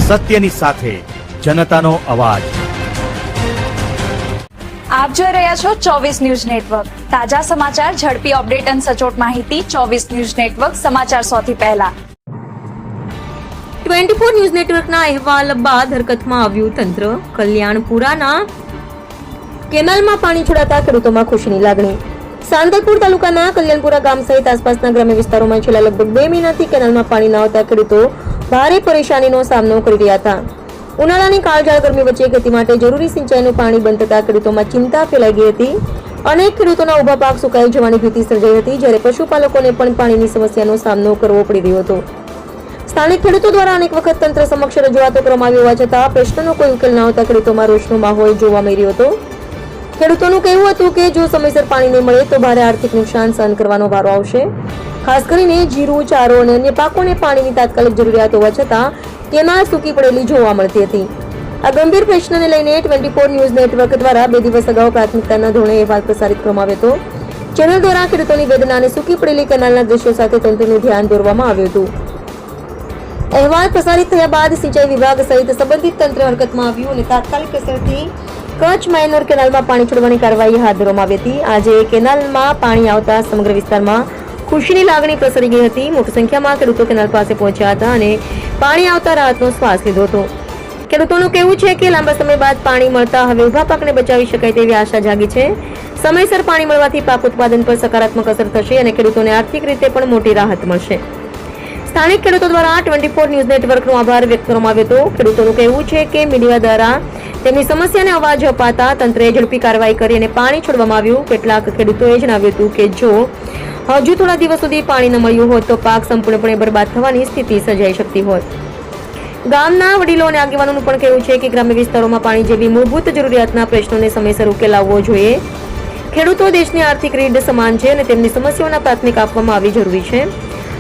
સત્યની સાથે જનતાનો અવાજ। આપ જોઈ રહ્યા છો 24 ન્યૂઝ નેટવર્ક। તાજા સમાચાર, ઝડપી અપડેટ અને સચોટ માહિતી 24 ન્યૂઝ નેટવર્ક સમાચાર સૌથી પહેલા। 24 ન્યૂઝ નેટવર્કના અહેવાલ બાદ હરકતમાં આવ્યું તંત્ર। કલ્યાણપુરાના કેનાલમાં પાણી છોડાતા ખેડૂતોમાં ખુશીની લાગણી। સાંતલપુર તાલુકાના કલ્યાણપુરા ગામ સહિત આસપાસના ગ્રામ્ય વિસ્તારોમાં છેલ્લા લગભગ 2 મહિનાથી કેનાલમાં પાણી ન આવતા ખેડૂતો ભારે પરેશાનીનો સામનો કરી રહ્યા હતા। ઉનાળાની કાળઝાળ ગરમી વચ્ચે ખેતી માટે જરૂરી સિંચાઈનું પાણી બંધ થતા ખેડૂતોમાં ચિંતા ફેલાઈ ગઈ હતી। અનેક ખેડૂતોના ઉભા પાક સુકાઈ જવાની ભીતિ સર્જાઈ હતી, જ્યારે પશુપાલકોને પણ પાણીની સમસ્યાનો સામનો કરવો પડી રહ્યો હતો। સ્થાનિક ખેડૂતો દ્વારા અનેક વખત તંત્ર સમક્ષ રજૂઆતો કરવામાં આવી હોવા છતાં પ્રશ્નનો કોઈ ઉકેલ ન આવતા ખેડૂતોમાં રોષનો માહોલ જોવા મળી રહ્યો હતો। ખેડૂતોનું કહેવું હતું કે જો સમયસર પાણી નહીં મળે તો ભારે આર્થિક નુકસાન સહન કરવાનો વારો આવશે। ખાસ કરીને જીરું, ચારો અને અન્ય પાકોને પાણીની તાત્કાલિક જરૂરિયાત હોવા છતાં કેનાલ સૂકી પડેલી જોવા મળતી હતી। આ ગંભીર પ્રશ્નને લઈને 24 ન્યૂઝ નેટવર્ક દ્વારા 2 દિવસ અગાઉ પ્રાથમિકતાના ધોરણે અહેવાલ પ્રસારિત કરવામાં આવ્યો હતો। ચેનલ દ્વારા ખેડૂતોની વેદના અને સૂકી પડેલી કેનાલના દ્રશ્યો સાથે તંત્રનું ધ્યાન દોરવામાં આવ્યું હતું। અહેવાલ પ્રસારિત થયા બાદ સિંચાઈ વિભાગ સહિત સંબંધિત તંત્ર હરકતમાં આવ્યું અને તાત્કાલિક અસરથી કચ્છ માયનોર કેનાલમાં પાણી છોડવાની કાર્યવાહી હાથ ધરવામાં આવી હતી। આજે કેનાલમાં પાણી આવતા સમગ્ર વિસ્તારમાં ખુશીની લાગણી પ્રસરી ગઈ હતી। મોટી સંખ્યામાં ખેડૂતો કેનાલ પાસે પહોંચ્યા હતા અને પાણી આવતા રાહતનો શ્વાસ લીધો હતો। ખેડૂતોનું કહેવું છે કે લાંબા સમય બાદ પાણી મળતા હવે ઉભા પાકને બચાવી શકાય તેવી આશા જાગી છે। સમયસર પાણી મળવાથી પાક ઉત્પાદન પર સકારાત્મક અસર થશે અને ખેડૂતોને આર્થિક રીતે પણ મોટી રાહત મળશે। સ્થાનિક ખેડૂતો દ્વારા 24 ન્યૂઝ નેટવર્કનો આભાર વ્યક્ત કરવામાં આવ્યો હતો। ખેડૂતોનું કહેવું છે કે મીડિયા દ્વારા તેમની સમસ્યાને અવાજ અપાતા તંત્રએ ઝડપી કાર્યવાહી કરી અને પાણી છોડવામાં આવ્યું। કેટલાક ખેડૂતોએ જણાવ્યું હતું કે જો હજુ થોડા દિવસ સુધી પાણી ન મળ્યું હોત તો પાક સંપૂર્ણપણે બરબાદ થવાની સ્થિતિ સર્જાઈ શકતી હોત। ગામના વડીલો અને આગેવાનોનું પણ કહેવું છે કે ગ્રામ્ય વિસ્તારોમાં પાણી જેવી મૂળભૂત જરૂરિયાતના પ્રશ્નોને સમયસર ઉકેલ આવવો જોઈએ। ખેડૂતો દેશની આર્થિક રીઢ સમાન છે અને તેમની સમસ્યાઓના પ્રાથમિક આપવામાં આવવી જરૂરી છે।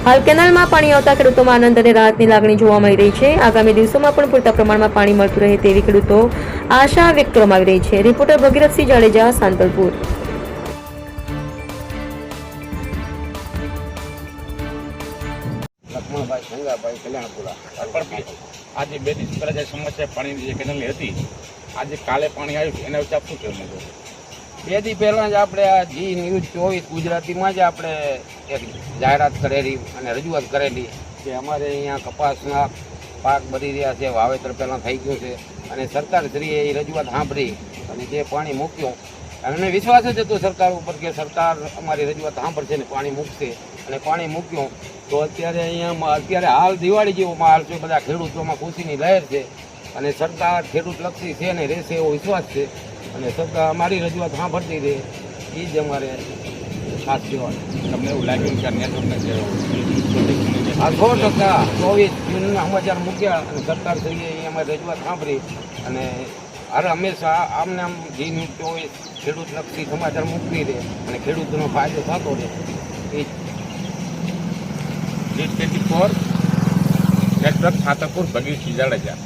હાલ કેનાલમાં પાણી આવતા ખેડૂતોમાં આનંદ અને રાહતની લાગણી જોવા મળી રહી છે। આગામી દિવસોમાં પણ પૂરતા પ્રમાણમાં પાણી મળતું રહે તેવી ખેડૂતો આશા વ્યક્ત કરવામાં આવી રહી છે। રિપોર્ટર ભગીરથસિંહ જાડેજા, સાંતલપુર। લક્ષ્મણભાઈ સંગાભાઈ કલ્યાણપુરા। આજે 2 દિવસ પહેલા જે સમસ્યા પાણીની જે કેનાલની હતી, આજે કાલે પાણી આવ્યું, એના વિશે આપ શું કહેવું છે? 2 દી પહેલાં જ આપણે આ જી ન્યૂઝ 24 ગુજરાતીમાં જ આપણે એક જાહેરાત કરેલી અને રજૂઆત કરેલી કે અમારે અહીંયા કપાસના પાક બળી રહ્યા છે, વાવેતર પહેલાં થઈ ગયું છે અને સરકારશ્રીએ એ રજૂઆત સાંભળી અને જે પાણી મૂક્યું અને વિશ્વાસ જ હતો સરકાર ઉપર કે સરકાર અમારી રજૂઆત સાંભળશે ને પાણી મૂકશે અને પાણી મૂક્યું તો અત્યારે હાલ દિવાળી જેવો માહોલ છે। બધા ખેડૂતોમાં ખુશીની લહેર છે અને સરકાર ખેડૂતલક્ષી છે ને રહેશે એવો વિશ્વાસ છે અને સરકાર અમારી રજૂઆત સાંભળતી રહે એ જ અમારે ખાસ કહેવાનું। તમને એવું લાગ્યું કે નેટવર્કને જે 100% 24 જૂનના સમાચાર મૂક્યા અને સરકારશ્રીએ એ અમારી રજૂઆત સાંભળી અને હંમેશા આમને આમ જી ન્યૂઝ 24 ખેડૂતલક્ષી સમાચાર મૂકતી રહે અને ખેડૂતોનો ફાયદો થતો રહે એ જ। 24 નેટવર્ક સાંતલપુર, ભગીરથસિંહ જાડેજા।